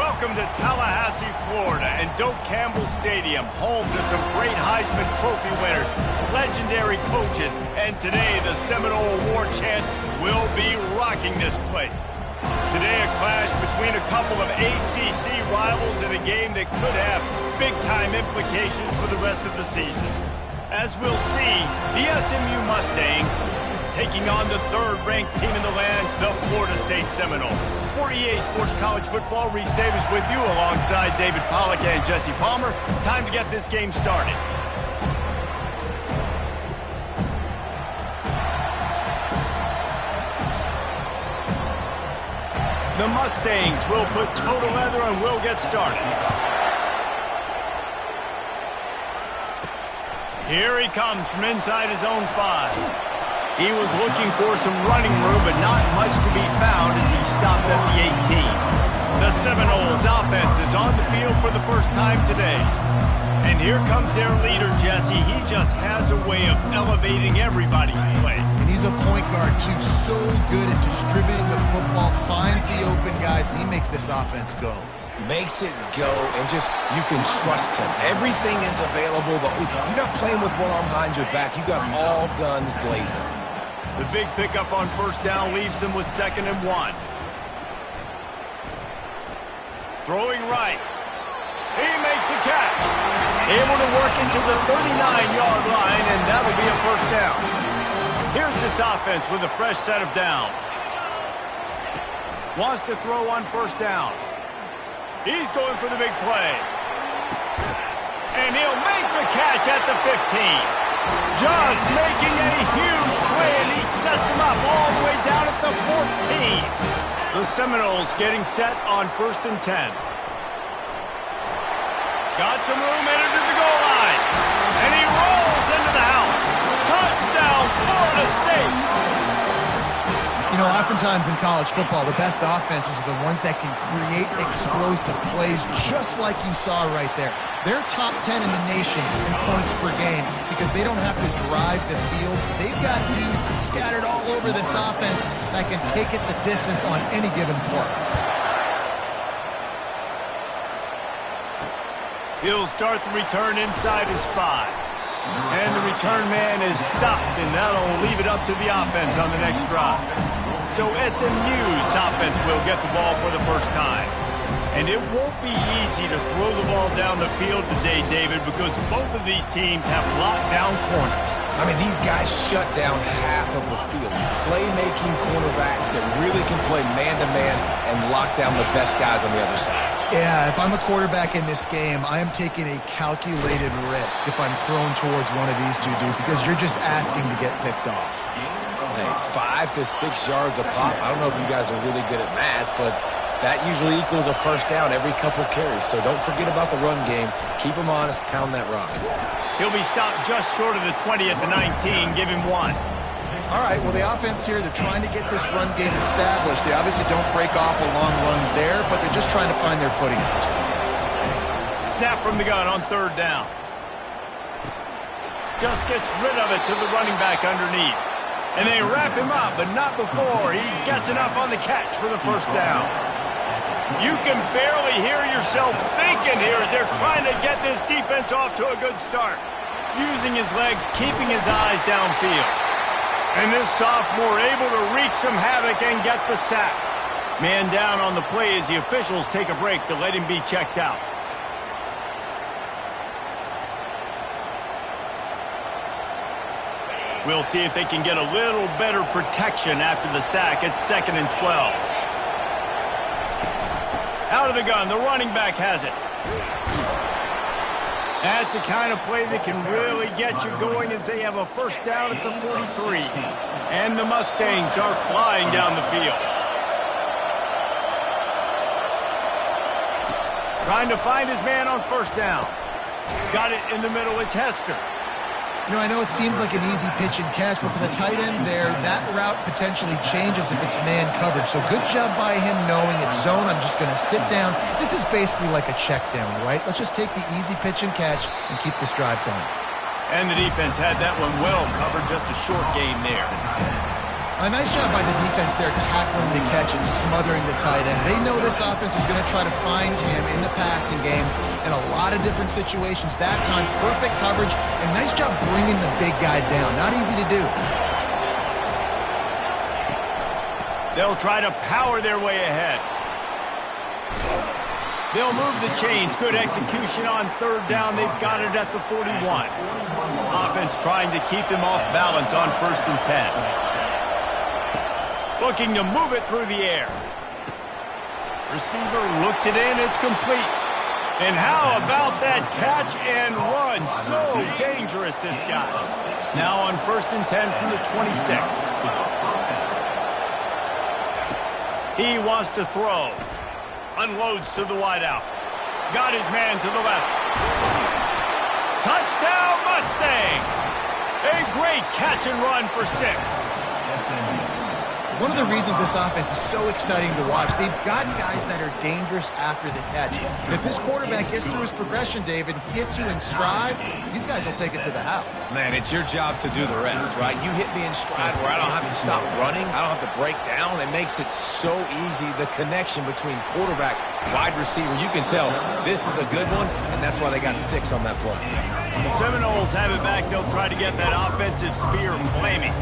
Welcome to Tallahassee, Florida, and Doak Campbell Stadium, home to some great Heisman Trophy winners, legendary coaches, and today the Seminole Award chant will be rocking this place. Today a clash between a couple of ACC rivals in a game that could have big-time implications for the rest of the season. As we'll see, the SMU Mustangs taking on the third-ranked team in the land, the Florida State Seminoles. For EA Sports College Football, Reese Davis with you alongside David Pollack and Jesse Palmer. Time to get this game started. The Mustangs will put total leather and will get started. Here he comes from inside his own 5. He was looking for some running room, but not much to be found as he stopped at the 18. The Seminoles offense is on the field for the first time today. And here comes their leader, Jesse. He just has a way of elevating everybody's play. And he's a point guard, too. So good at distributing the football, finds the open guys, and he makes this offense go. Makes it go, and just, you can trust him. Everything is available, but you're not playing with one arm behind your back. You got all guns blazing. The big pickup on first down leaves them with 2nd and 1. Throwing right. He makes a catch. Able to work into the 39-yard line, and that'll be a first down. Here's this offense with a fresh set of downs. Wants to throw on first down. He's going for the big play. And he'll make the catch at the 15. Just making a huge play, and he sets him up all the way down at the 14. The Seminoles getting set on 1st and 10. Got some room, entered to the goal line. And he rolls into the house. Touchdown, Florida State. You know, oftentimes in college football, the best offenses are the ones that can create explosive plays, just like you saw right there. They're top 10 in the nation in points per game because they don't have to drive the field. They've got dudes scattered all over this offense that can take it the distance on any given play. He'll start the return inside his 5. And the return man is stopped, and that'll leave it up to the offense on the next drive. So SMU's offense will get the ball for the first time. And it won't be easy to throw the ball down the field today, David, because both of these teams have locked down corners. I mean, these guys shut down half of the field. Playmaking cornerbacks that really can play man-to-man and lock down the best guys on the other side. Yeah, if I'm a quarterback in this game, I am taking a calculated risk if I'm thrown towards one of these two dudes because you're just asking to get picked off. Hey, 5 to 6 yards a pop. I don't know if you guys are really good at math, but that usually equals a first down every couple carries. So don't forget about the run game. Keep them honest. Pound that rock. He'll be stopped just short of the 20 at the 19. Give him 1. All right, well, the offense here, they're trying to get this run game established. They obviously don't break off a long run there, but they're just trying to find their footing at this point. Snap from the gun on 3rd down. Just gets rid of it to the running back underneath. And they wrap him up, but not before he gets enough on the catch for the first down. You can barely hear yourself thinking here as they're trying to get this defense off to a good start. Using his legs, keeping his eyes downfield. And this sophomore able to wreak some havoc and get the sack. Man down on the play as the officials take a break to let him be checked out. We'll see if they can get a little better protection after the sack. It's 2nd and 12. Out of the gun, the running back has it. That's the kind of play that can really get you going as they have a first down at the 43. And the Mustangs are flying down the field. Trying to find his man on first down. Got it in the middle. It's Hester. You know, I know it seems like an easy pitch and catch, but for the tight end there, that route potentially changes if it's man coverage. So good job by him knowing it's zone. I'm just going to sit down. This is basically like a check down, right? Let's just take the easy pitch and catch and keep this drive going. And the defense had that one well covered. Just a short game there. A nice job by the defense there tackling the catch and smothering the tight end. They know this offense is going to try to find him in the passing game in a lot of different situations. That time, perfect coverage and nice job bringing the big guy down. Not easy to do. They'll try to power their way ahead. They'll move the chains. Good execution on third down. They've got it at the 41. Offense trying to keep them off balance on 1st and 10. Looking to move it through the air. Receiver looks it in. It's complete. And how about that catch and run? So dangerous, this guy. Now on 1st and 10 from the 26. He wants to throw. Unloads to the wideout. Got his man to the left. Touchdown, Mustangs! A great catch and run for 6. One of the reasons this offense is so exciting to watch, they've got guys that are dangerous after the catch. And if this quarterback gets through his progression, David, hits you in stride, these guys will take it to the house. Man, it's your job to do the rest, right? You hit me in stride where I don't have to stop running. I don't have to break down. It makes it so easy. The connection between quarterback, wide receiver, you can tell this is a good one, and that's why they got 6 on that play. The Seminoles have it back. They'll try to get that offensive spear flaming.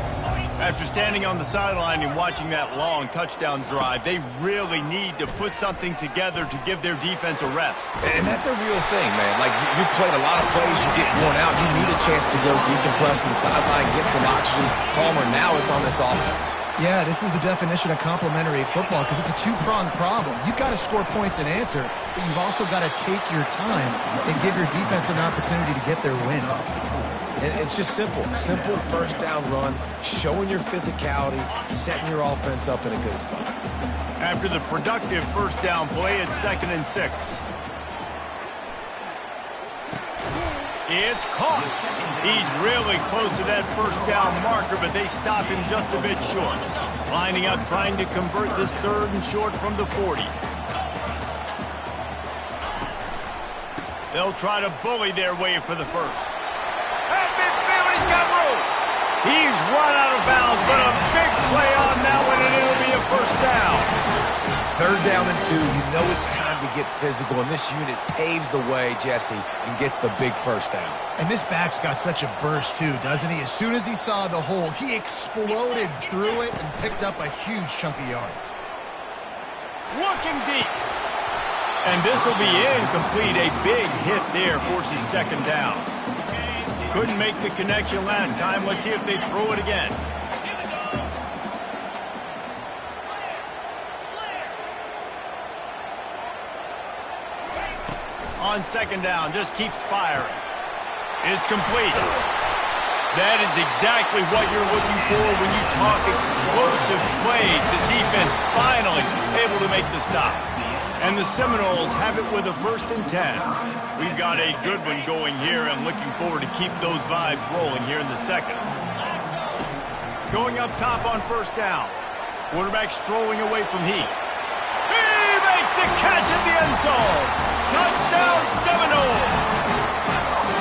After standing on the sideline and watching that long touchdown drive, they really need to put something together to give their defense a rest. And that's a real thing, man. Like, you played a lot of plays, you get worn out, you need a chance to go decompress on the sideline, get some oxygen. Palmer, now it's on this offense. Yeah, this is the definition of complementary football because it's a two-pronged problem. You've got to score points and answer, but you've also got to take your time and give your defense an opportunity to get their win. And it's just simple. Simple first down run, showing your physicality, setting your offense up in a good spot. After the productive first down play, it's 2nd and 6. It's caught. He's really close to that first down marker, but they stop him just a bit short. Lining up, trying to convert this 3rd and short from the 40. They'll try to bully their way for the first. At midfield, he's got room. He's run out of bounds, but a big play on that one, and it'll be a first down. 3rd down and 2. You know it's time to get physical, and this unit paves the way, Jesse, and gets the big first down. And this back's got such a burst, too, doesn't he? As soon as he saw the hole, he exploded through it and picked up a huge chunk of yards. Looking deep. And this will be incomplete. A big hit there forces 2nd down. Couldn't make the connection last time. Let's see if they throw it again. On 2nd down, just keeps firing. It's complete. That is exactly what you're looking for when you talk explosive plays. The defense finally able to make the stop. And the Seminoles have it with a 1st and 10. We've got a good one going here. I'm looking forward to keep those vibes rolling here in the 2nd. Going up top on 1st down. Quarterback strolling away from Heath. He makes the catch in the end zone. Touchdown Seminoles.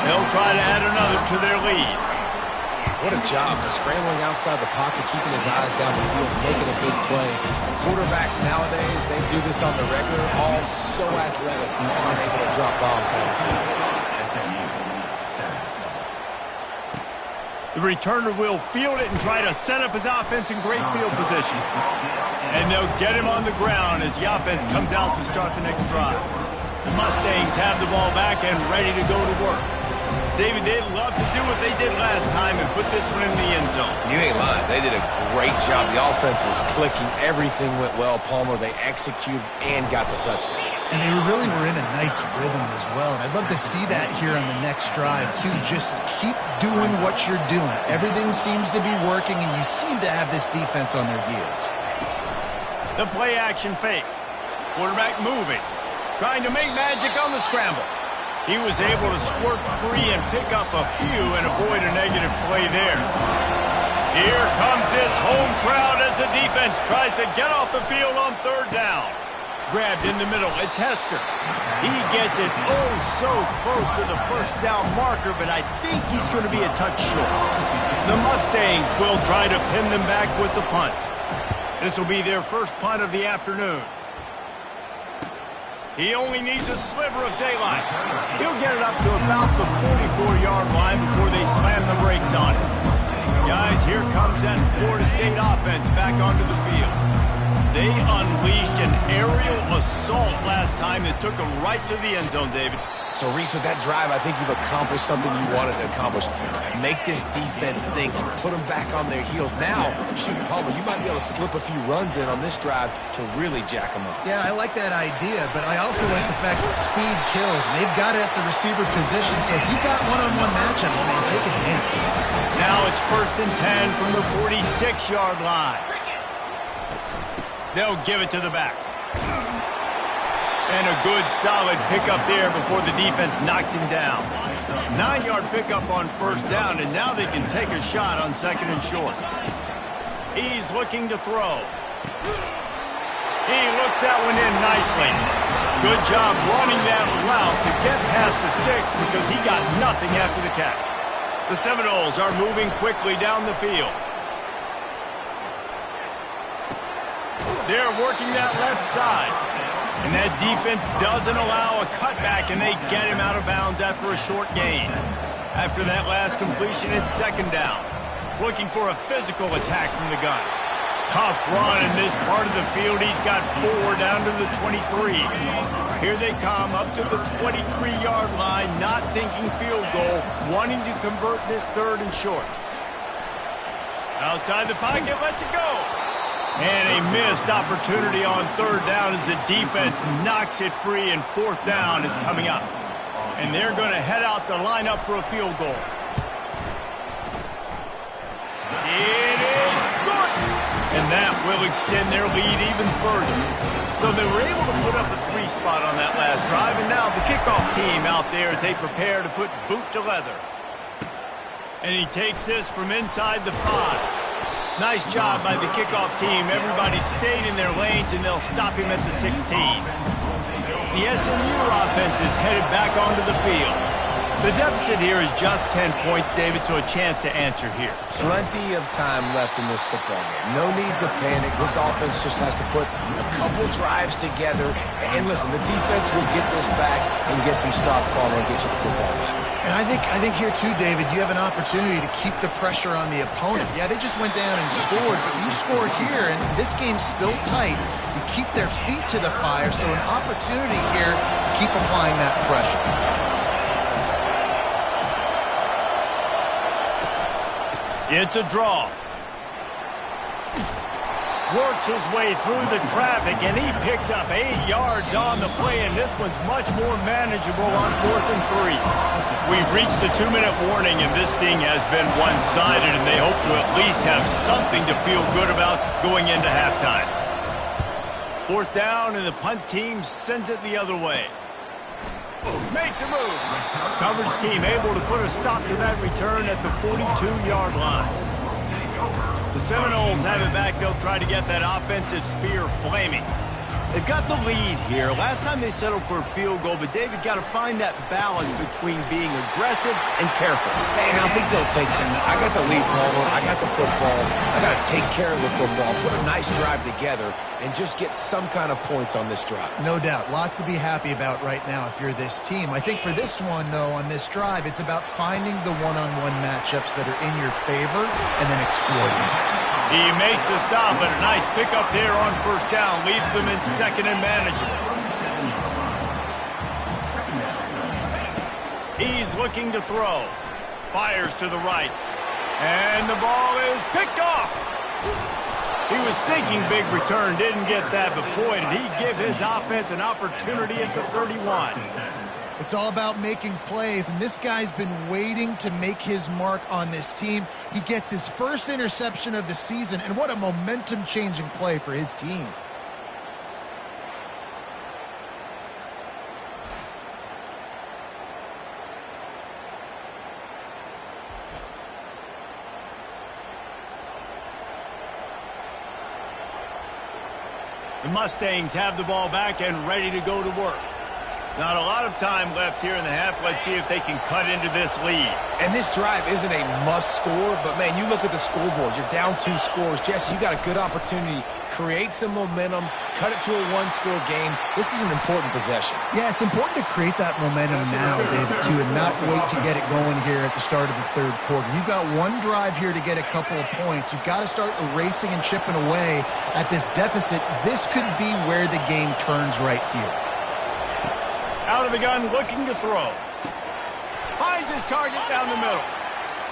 They'll try to add another to their lead. What a job scrambling outside the pocket, keeping his eyes down the field, making a big play. Quarterbacks nowadays, they do this on the regular, all so athletic and able to drop bombs down the field. The returner will field it and try to set up his offense in great field position. And they'll get him on the ground as the offense comes out to start the next drive. The Mustangs have the ball back and ready to go to work. David, they'd love to do what they did last time and put this one in the end zone. You ain't lying. They did a great job. The offense was clicking. Everything went well. Palmer, they executed and got the touchdown. And they really were in a nice rhythm as well. And I'd love to see that here on the next drive, too. Just keep doing what you're doing. Everything seems to be working, and you seem to have this defense on their heels. The play-action fake. Quarterback moving. Trying to make magic on the scramble. He was able to squirt free and pick up a few and avoid a negative play there. Here comes this home crowd as the defense tries to get off the field on 3rd down. Grabbed in the middle. It's Hester. He gets it so close to the first down marker, but I think he's going to be a touch short. The Mustangs will try to pin them back with the punt. This will be their first punt of the afternoon. He only needs a sliver of daylight. He'll get it up to about the 44-yard line before they slam the brakes on it. Guys, here comes that Florida State offense back onto the field. They unleashed an aerial assault last time that took them right to the end zone, David. So, Reese, with that drive, I think you've accomplished something you wanted to accomplish. Make this defense think. Put them back on their heels. Now, shoot, Palmer, you might be able to slip a few runs in on this drive to really jack them up. Yeah, I like that idea, but I also like the fact that speed kills, and they've got it at the receiver position, so if you got one-on-one matchups, man, take advantage. Now it's 1st and 10 from the 46-yard line. They'll give it to the back. And a good, solid pickup there before the defense knocks him down. 9-yard pickup on 1st down, and now they can take a shot on 2nd and short. He's looking to throw. He looks that one in nicely. Good job running that route to get past the sticks because he got nothing after the catch. The Seminoles are moving quickly down the field. They're working that left side. And that defense doesn't allow a cutback, and they get him out of bounds after a short gain. After that last completion, it's 2nd down. Looking for a physical attack from the gun. Tough run in this part of the field. He's got 4 down to the 23. Here they come up to the 23-yard line, not thinking field goal, wanting to convert this 3rd and short. Outside the pocket, lets it go. And a missed opportunity on 3rd down as the defense knocks it free, and 4th down is coming up. And they're going to head out to line up for a field goal. It is good! And that will extend their lead even further. So they were able to put up a 3 spot on that last drive, and now the kickoff team out there as they prepare to put boot to leather. And he takes this from inside the 5. Nice job by the kickoff team. Everybody stayed in their lanes, and they'll stop him at the 16. The SMU offense is headed back onto the field. The deficit here is just 10 points, David, so a chance to answer here. Plenty of time left in this football game. No need to panic. This offense just has to put a couple drives together. And listen, the defense will get this back and get some stop follow and get you the football game. And I think here too, David, you have an opportunity to keep the pressure on the opponent. Yeah, they just went down and scored, but you score here, and this game's still tight. You keep their feet to the fire, so an opportunity here to keep applying that pressure. It's a draw. Works his way through the traffic, and he picks up 8 yards on the play, and this one's much more manageable on 4th and 3. We've reached the 2-minute warning, and this thing has been one-sided, and they hope to at least have something to feel good about going into halftime. 4th down, and the punt team sends it the other way. Makes a move. Coverage team able to put a stop to that return at the 42-yard line. The Seminoles have it back. They'll try to get that offensive spear flaming. They've got the lead here. Last time they settled for a field goal, but David got to find that balance between being aggressive and careful. Man, I think they'll take that. I got the lead, Palmer. I got the football. I got to take care of the football, put a nice drive together, and just get some kind of points on this drive. No doubt. Lots to be happy about right now if you're this team. I think for this one, though, on this drive, it's about finding the one-on-one matchups that are in your favor and then exploiting them. He makes the stop, but a nice pickup there on 1st down. Leaves them in 2nd and manageable. He's looking to throw. Fires to the right. And the ball is picked off. He was thinking big return, didn't get that, but boy, did he give his offense an opportunity at the 31. It's all about making plays, and this guy's been waiting to make his mark on this team. He gets his first interception of the season, and what a momentum-changing play for his team. The Mustangs have the ball back and ready to go to work. Not a lot of time left here in the half. Let's see if they can cut into this lead. And this drive isn't a must score, but, man, you look at the scoreboard. You're down 2 scores. Jesse, you got a good opportunity. Create some momentum. Cut it to a 1-score game. This is an important possession. Yeah, it's important to create that momentum now, David, too, and not wait to get it going here at the start of the third quarter. You've got one drive here to get a couple of points. You've got to start erasing and chipping away at this deficit. This could be where the game turns right here. Out of the gun, looking to throw. Finds his target down the middle.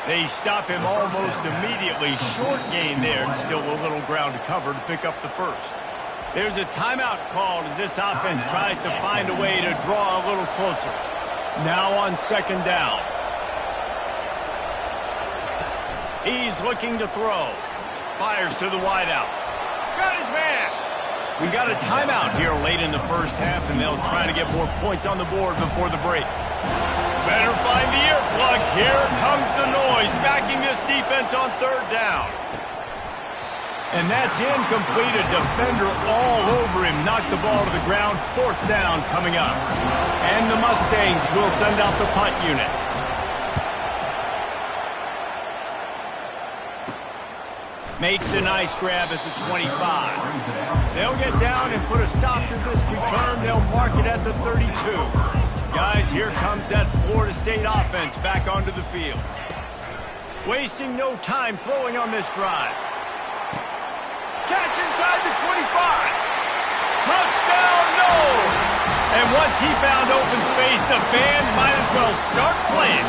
They stop him almost immediately. Short gain there, and still a little ground to cover to pick up the first. There's a timeout called as this offense tries to find a way to draw a little closer. Now on second down. He's looking to throw. Fires to the wideout. Got his man. We got a timeout here late in the first half, and they'll try to get more points on the board before the break. Better find the earplugs. Here comes the noise, backing this defense on third down. And that's incomplete. A defender all over him. Knocked the ball to the ground. Fourth down coming up. And the Mustangs will send out the punt unit. Makes a nice grab at the 25. They'll get down and put a stop to this return. They'll mark it at the 32. Guys, here comes that Florida State offense back onto the field. Wasting no time throwing on this drive. Catch inside the 25. Touchdown, no! And once he found open space, the band might as well start playing.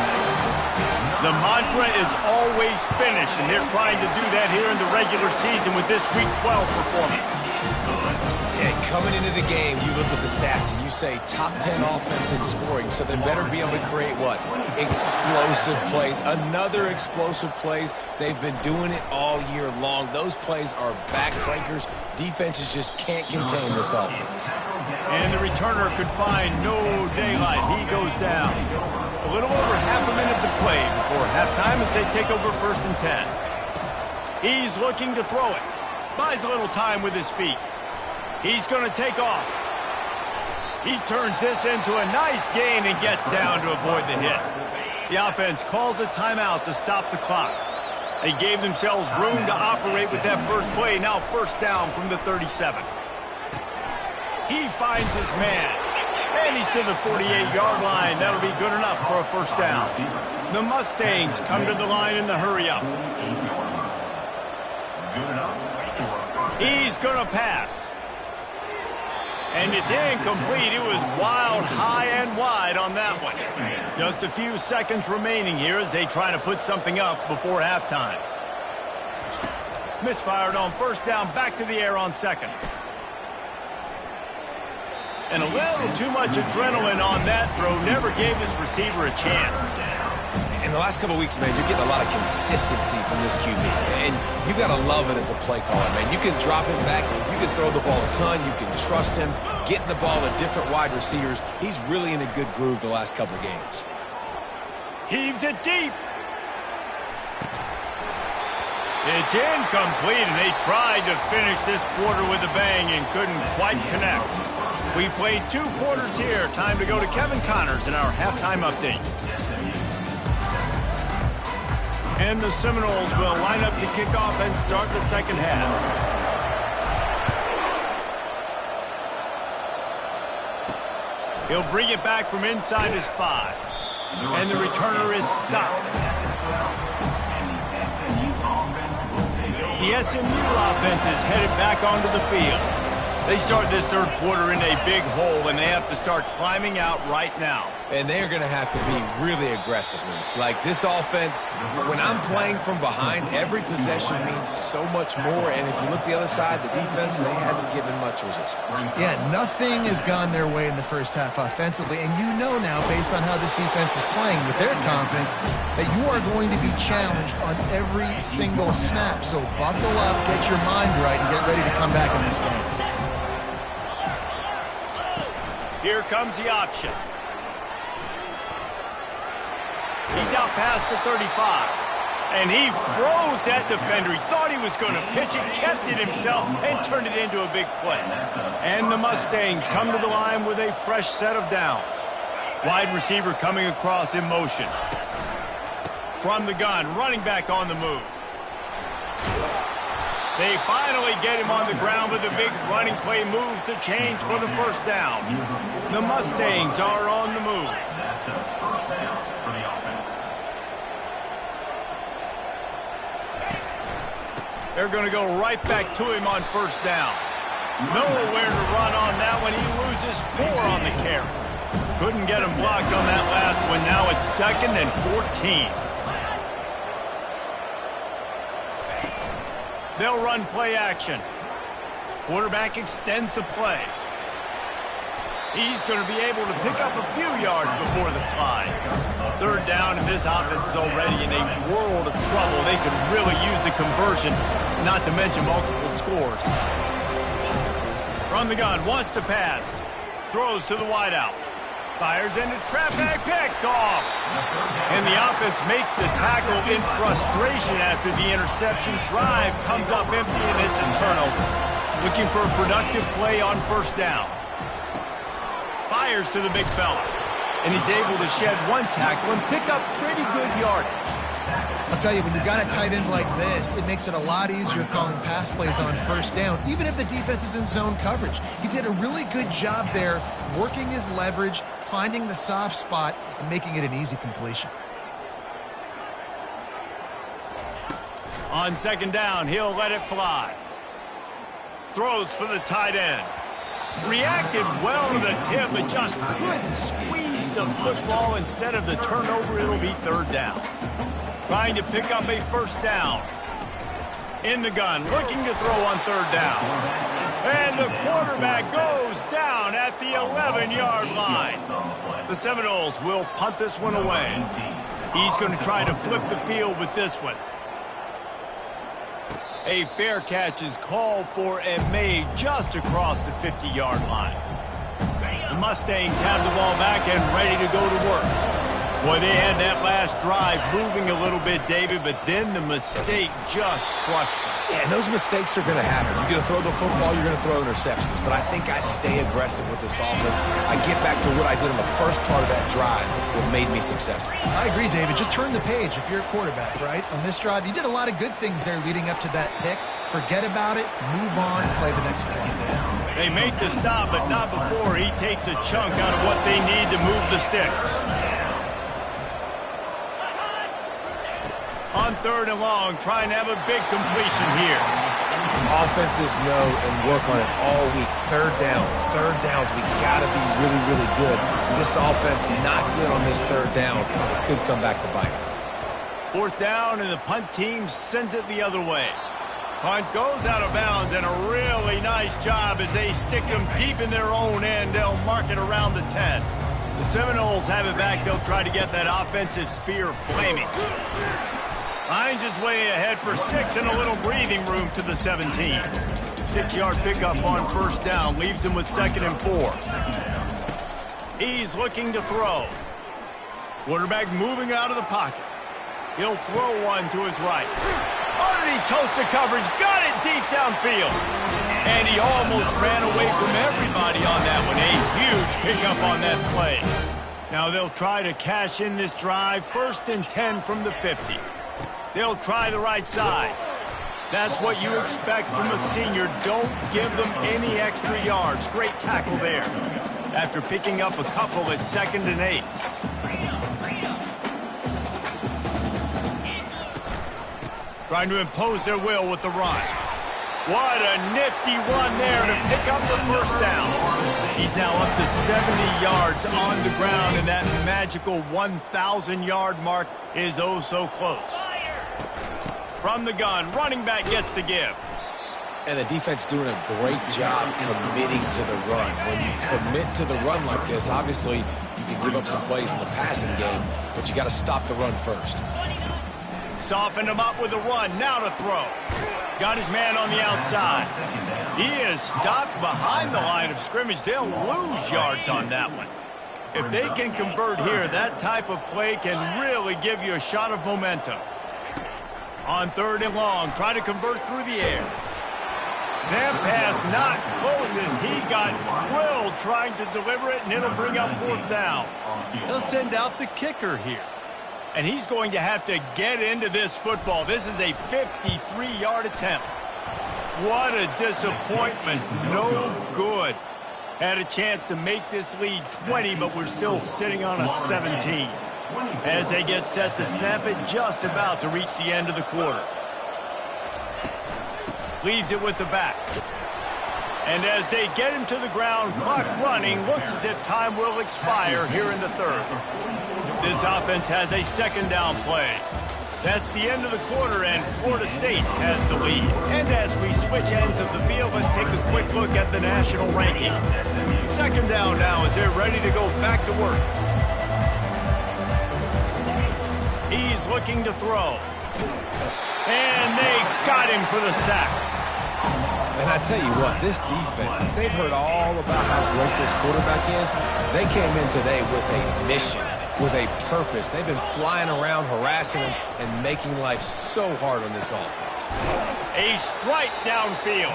The mantra is always finish, and they're trying to do that here in the regular season with this Week 12 performance. Yeah, coming into the game, you look at the stats and you say top 10 offense in scoring, so they better be able to create what? Explosive plays. Another explosive plays. They've been doing it all year long. Those plays are backbreakers. Defenses just can't contain this offense. And the returner could find no daylight. He goes down. A little over half a minute to play before halftime as they take over 1st and 10. He's looking to throw it. Buys a little time with his feet. He's going to take off. He turns this into a nice gain and gets down to avoid the hit. The offense calls a timeout to stop the clock. They gave themselves room to operate with that first play. Now first down from the 37. He finds his man. And he's to the 48-yard line. That'll be good enough for a first down. The Mustangs come to the line in the hurry-up. He's going to pass. And it's incomplete. It was wild, high, and wide on that one. Just a few seconds remaining here as they try to put something up before halftime. Misfired on first down, back to the air on second. And a little too much adrenaline on that throw. Never gave his receiver a chance. In the last couple of weeks, man, you're getting a lot of consistency from this QB. And you got to love it as a play caller, man. You can drop him back. You can throw the ball a ton. You can trust him. Getting the ball to different wide receivers. He's really in a good groove the last couple of games. Heaves it deep. It's incomplete, and they tried to finish this quarter with a bang and couldn't quite connect. We played 2 quarters here. Time to go to Kevin Connors in our halftime update. And the Seminoles will line up to kick off and start the second half. He'll bring it back from inside his 5. And the returner is stopped. The SMU offense is headed back onto the field. They start this third quarter in a big hole, and they have to start climbing out right now. And they're going to have to be really aggressive. Like this offense, when I'm playing from behind, every possession means so much more. And if you look the other side, the defense, they haven't given much resistance. Yeah, nothing has gone their way in the first half offensively. And you know now, based on how this defense is playing with their confidence, that you are going to be challenged on every single snap. So buckle up, get your mind right, and get ready to come back in this game. Here comes the option. He's out past the 35. And he froze that defender. He thought he was going to pitch it, kept it himself, and turned it into a big play. And the Mustangs come to the line with a fresh set of downs. Wide receiver coming across in motion. From the gun, running back on the move. They finally get him on the ground with a big running play, moves the chains for the first down. The Mustangs are on the move. That's a first down for the offense. They're going to go right back to him on first down. Nowhere to run on that one. He loses 4 on the carry. Couldn't get him blocked on that last one. Now it's 2nd and 14. They'll run play action. Quarterback extends the play. He's going to be able to pick up a few yards before the slide. 3rd down, and this offense is already in a world of trouble. They could really use a conversion, not to mention multiple scores. From the gun, wants to pass. Throws to the wideout. Fires into traffic, picked off. And the offense makes the tackle in frustration after the interception. Drive comes up empty, and it's a turnover. Looking for a productive play on first down. Fires to the big fella. And he's able to shed 1 tackle and pick up pretty good yardage. I'll tell you, when you've got a tight end like this, it makes it a lot easier calling pass plays on first down, even if the defense is in zone coverage. He did a really good job there, working his leverage, finding the soft spot, and making it an easy completion. On 2nd down, he'll let it fly. Throws for the tight end. Reacted well to the tip, but just couldn't squeeze the football. Instead of the turnover, it'll be 3rd down. Trying to pick up a first down. In the gun, looking to throw on 3rd down. And the quarterback goes down at the 11-yard line. The Seminoles will punt this one away. He's going to try to flip the field with this one. A fair catch is called for and made just across the 50-yard line. The Mustangs have the ball back and ready to go to work. Boy, they had that last drive moving a little bit, David, but then the mistake just crushed them. Yeah, and those mistakes are going to happen. You're going to throw the football, you're going to throw interceptions. But I think I stay aggressive with this offense. I get back to what I did in the first part of that drive that made me successful. I agree, David. Just turn the page if you're a quarterback, right? On this drive, you did a lot of good things there leading up to that pick. Forget about it, move on, play the next play. They make the stop, but not before he takes a chunk out of what they need to move the sticks. On 3rd and long, trying to have a big completion here. Offenses know and work on it all week. 3rd downs, we got to be really, really good. This offense not good on this 3rd down. It could come back to bite them. 4th down, and the punt team sends it the other way. Punt goes out of bounds, and a really nice job as they stick them deep in their own end. They'll mark it around the 10. The Seminoles have it back. They'll try to get that offensive spear flaming. Finds his way ahead for 6 and a little breathing room to the 17. 6-yard pickup on first down leaves him with 2nd and 4. He's looking to throw. Quarterback moving out of the pocket. He'll throw one to his right. Underneath toasted coverage, got it deep downfield. And he almost ran away from everybody on that one. A huge pickup on that play. Now they'll try to cash in this drive. 1st and 10 from the 50. They'll try the right side. That's what you expect from a senior. Don't give them any extra yards. Great tackle there. After picking up a couple at 2nd and 8. Trying to impose their will with the run. What a nifty run there to pick up the first down. He's now up to 70 yards on the ground, and that magical 1,000-yard mark is oh so close. From the gun, running back gets to give. And the defense doing a great job committing to the run. When you commit to the run like this, obviously you can give up some plays in the passing game, but you got to stop the run first. Softened him up with a run, now to throw. Got his man on the outside. He is stopped behind the line of scrimmage. They'll lose yards on that one. If they can convert here, that type of play can really give you a shot of momentum. On 3rd and long, try to convert through the air. That pass not close as he got drilled trying to deliver it, and it'll bring up 4th down. They'll send out the kicker here. And he's going to have to get into this football. This is a 53-yard attempt. What a disappointment. No good. Had a chance to make this lead 20, but we're still sitting on a 17. As they get set to snap it, just about to reach the end of the quarter. Leaves it with the back. And as they get him to the ground, clock running, looks as if time will expire here in the 3rd. This offense has a 2nd down play. That's the end of the quarter, and Florida State has the lead. And as we switch ends of the field, let's take a quick look at the national rankings. 2nd down now as they're ready to go back to work. He's looking to throw. And they got him for the sack. And I tell you what, this defense, they've heard all about how great this quarterback is. They came in today with a mission, with a purpose. They've been flying around, harassing him, and making life so hard on this offense. A strike downfield.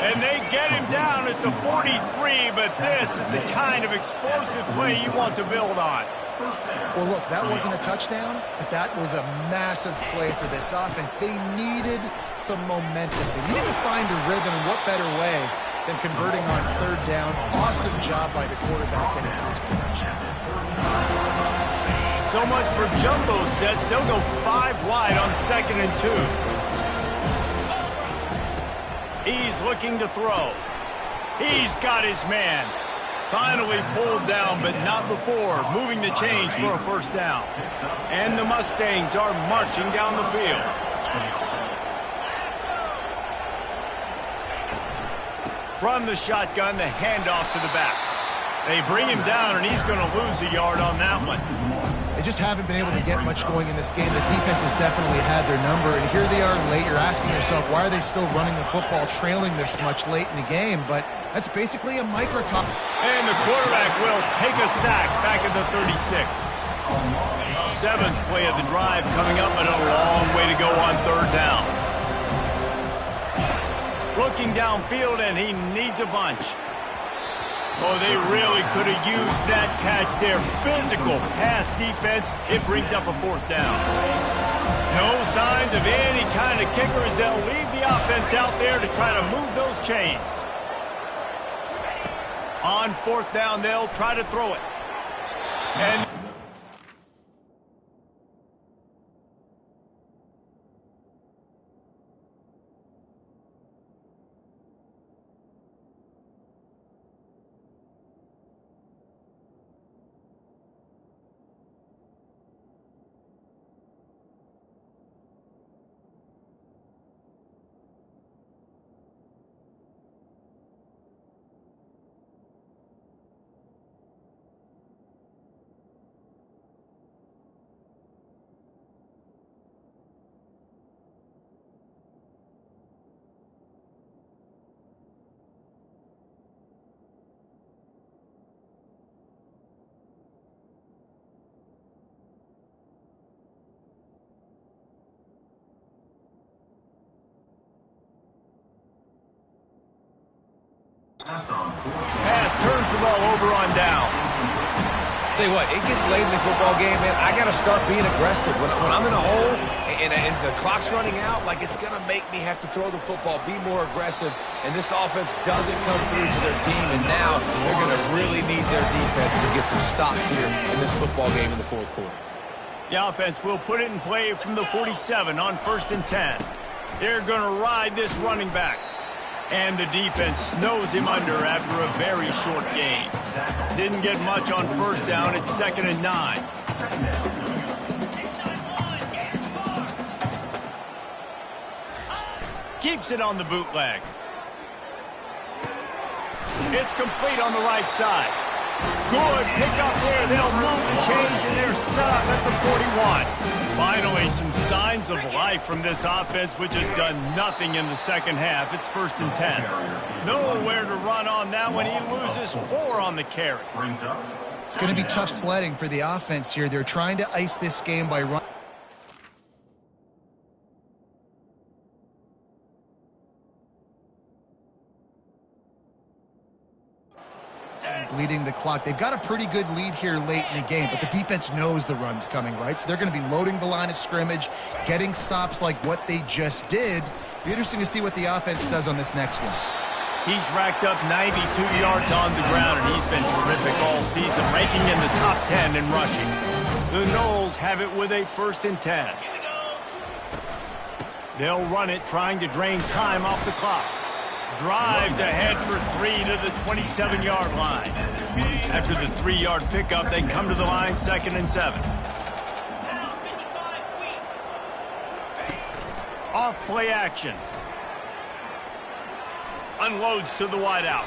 And they get him down at the 43, but this is the kind of explosive play you want to build on. Well, look, that wasn't a touchdown, but that was a massive play for this offense. They needed some momentum. They needed to find a rhythm. What better way than converting on 3rd down? Awesome job by the quarterback getting through his production. So much for jumbo sets. They'll go 5 wide on 2nd and 2. He's looking to throw. He's got his man. Finally pulled down, but not before moving the chains for a 1st down. And the Mustangs are marching down the field. From the shotgun, the handoff to the back. They bring him down, and he's going to lose a yard on that one. They just haven't been able to get much going in this game. The defense has definitely had their number, and here they are late. You're asking yourself, why are they still running the football, trailing this much late in the game? But that's basically a microcosm. And the quarterback will take a sack back at the 36. 7th play of the drive coming up, but a long way to go on 3rd down. Looking downfield, and he needs a bunch. Oh, they really could have used that catch there. Physical pass defense. It brings up a 4th down. No signs of any kind of kicker as they'll leave the offense out there to try to move those chains. On 4th down, they'll try to throw it. And pass turns the ball over on downs. Tell you what, it gets late in the football game, man. I got to start being aggressive. When I'm in a hole and the clock's running out, like, it's going to make me have to throw the football, be more aggressive. And this offense doesn't come through for their team, and now they're going to really need their defense to get some stops here in this football game in the 4th quarter. The offense will put it in play from the 47 on 1st and 10. They're going to ride this running back. And the defense snows him under after a very short gain. Didn't get much on 1st down. It's 2nd and 9. Keeps it on the bootleg. It's complete on the right side. Good pick up there. They'll move the chains, and they're set up at the 41. Finally, some signs of life from this offense, which has done nothing in the 2nd half. It's 1st and 10. Nowhere to run on that one. He loses 4 on the carry. It's going to be tough sledding for the offense here. They're trying to ice this game by running. eating the clock. They've got a pretty good lead here late in the game, but the defense knows the run's coming, right? So they're going to be loading the line of scrimmage, getting stops like what they just did. Be interesting to see what the offense does on this next one. He's racked up 92 yards on the ground, and he's been terrific all season, ranking in the top 10 in rushing. The Noles have it with a 1st and 10. They'll run it, trying to drain time off the clock. Drives ahead for 3 to the 27-yard line. After the 3-yard pickup, they come to the line 2nd and 7. Off play action. Unloads to the wideout.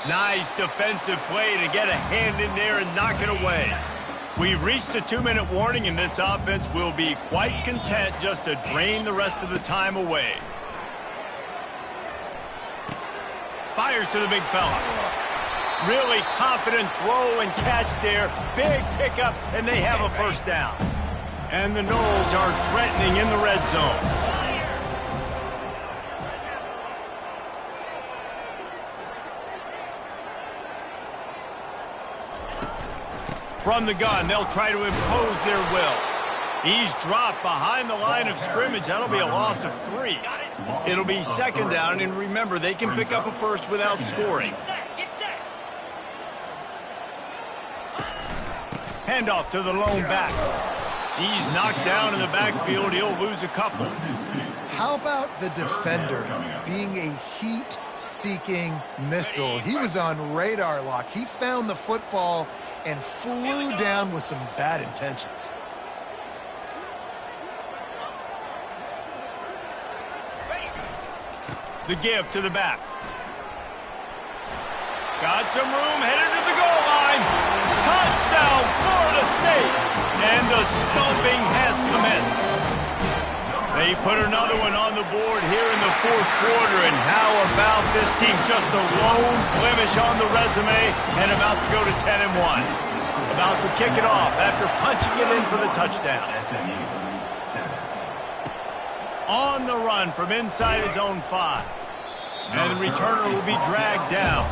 Nice defensive play to get a hand in there and knock it away. We've reached the 2-minute warning, and this offense will be quite content just to drain the rest of the time away. Fires to the big fella. Really confident throw and catch there. Big pickup, and they have a 1st down. And the Noles are threatening in the red zone. From the gun, they'll try to impose their will. He's dropped behind the line of scrimmage. That'll be a loss of 3. It'll be 2nd down, and remember, they can pick up a 1st without scoring. Handoff to the lone back. He's knocked down in the backfield. He'll lose a couple. How about the defender being a heat-seeking missile? He was on radar lock. He found the football and flew down with some bad intentions. The give to the back. Got some room, headed to the goal line. Touchdown, Florida State. And the stomping has commenced. They put another one on the board here in the 4th quarter. And how about this team? Just a lone blemish on the resume and about to go to 10-1. About to kick it off after punching it in for the touchdown. On the run from inside his own 5. And the returner will be dragged down.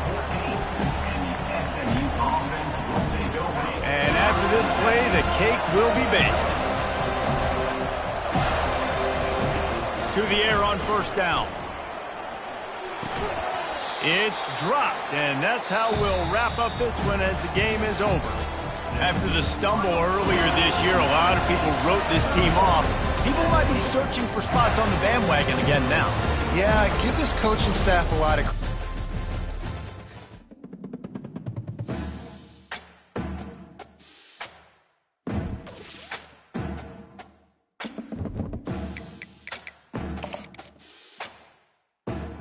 And after this play, the cake will be baked. To the air on 1st down. It's dropped, and that's how we'll wrap up this one as the game is over. After the stumble earlier this year, a lot of people wrote this team off. People might be searching for spots on the bandwagon again now. Yeah, give this coaching staff a lot of